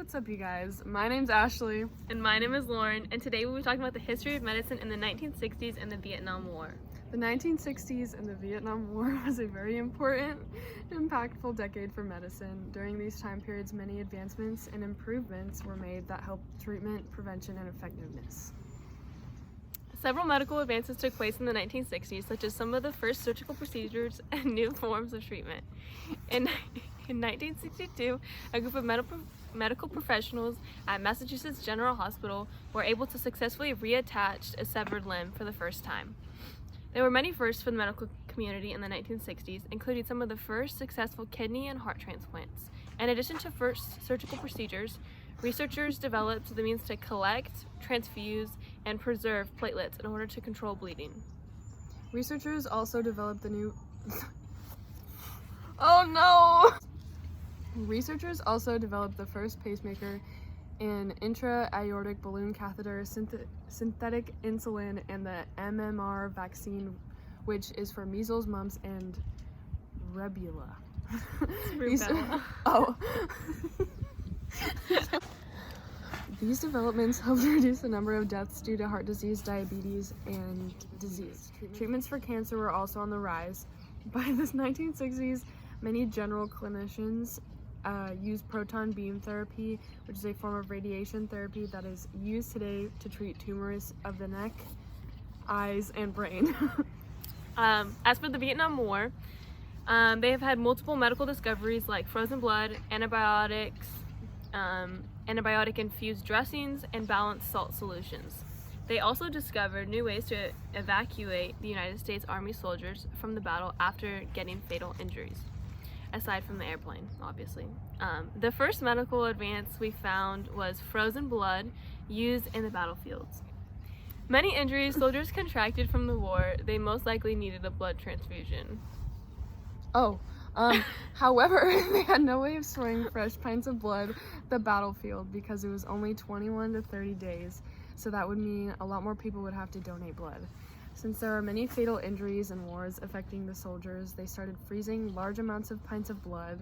What's up, you guys? My name's Ashley. And my name is Lauren, and today we'll be talking about the history of medicine in the 1960s and the Vietnam War. The 1960s and the Vietnam War was a very important, impactful decade for medicine. During these time periods, many advancements and improvements were made that helped treatment, prevention, and effectiveness. Several medical advances took place in the 1960s, such as some of the first surgical procedures and new forms of treatment. In 1962, a group of medical professionals at Massachusetts General Hospital were able to successfully reattach a severed limb for the first time. There were many firsts for the medical community in the 1960s, including some of the first successful kidney and heart transplants. In addition to first surgical procedures, researchers developed the means to collect, transfuse, and preserve platelets in order to control bleeding. Researchers also developed the new... Oh no! Researchers also developed the first pacemaker, an intra-aortic balloon catheter, synthetic insulin, and the MMR vaccine, which is for measles, mumps, and rubella. These developments helped reduce the number of deaths due to heart disease, diabetes, and disease. Treatments for cancer were also on the rise. By the 1960s, many general clinicians use proton beam therapy, which is a form of radiation therapy that is used today to treat tumors of the neck, eyes, and brain. As for the Vietnam War, they have had multiple medical discoveries like frozen blood, antibiotics, antibiotic-infused dressings, and balanced salt solutions. They also discovered new ways to evacuate the United States Army soldiers from the battle after getting fatal injuries, aside from the airplane, obviously. The first medical advance we found was frozen blood used in the battlefields. Many injuries soldiers contracted from the war, they most likely needed a blood transfusion. However, they had no way of storing fresh pints of blood at the battlefield because it was only 21 to 30 days, so that would mean a lot more people would have to donate blood. Since there are many fatal injuries in wars affecting the soldiers, they started freezing large amounts of pints of blood.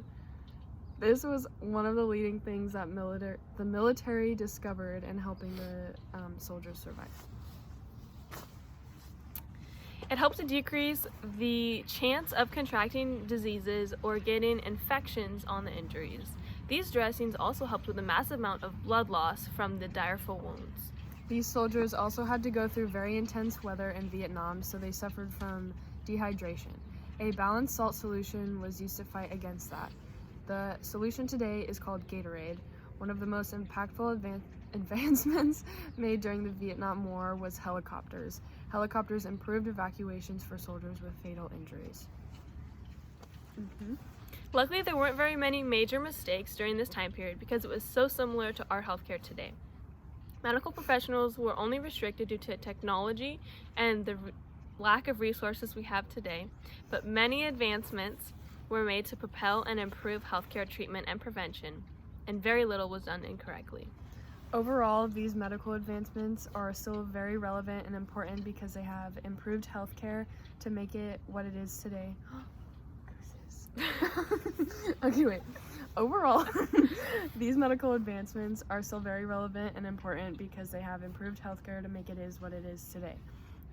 This was one of the leading things that the military discovered in helping the soldiers survive. It helped to decrease the chance of contracting diseases or getting infections on the injuries. These dressings also helped with a massive amount of blood loss from the direful wounds. These soldiers also had to go through very intense weather in Vietnam, so they suffered from dehydration. A balanced salt solution was used to fight against that. The solution today is called Gatorade. One of the most impactful advancements made during the Vietnam War was helicopters. Helicopters improved evacuations for soldiers with fatal injuries. Luckily, there weren't very many major mistakes during this time period because it was so similar to our healthcare today. Medical professionals were only restricted due to technology and the lack of resources we have today, but many advancements were made to propel and improve healthcare treatment and prevention, and very little was done incorrectly. Overall, these medical advancements are still very relevant and important because they have improved healthcare to make it what it is today. Okay, wait. Overall, these medical advancements are still very relevant and important because they have improved healthcare to make it is what it is today,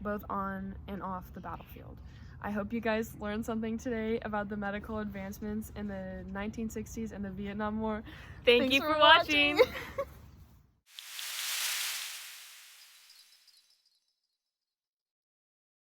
both on and off the battlefield. I hope you guys learned something today about the medical advancements in the 1960s and the Vietnam War. Thanks for watching.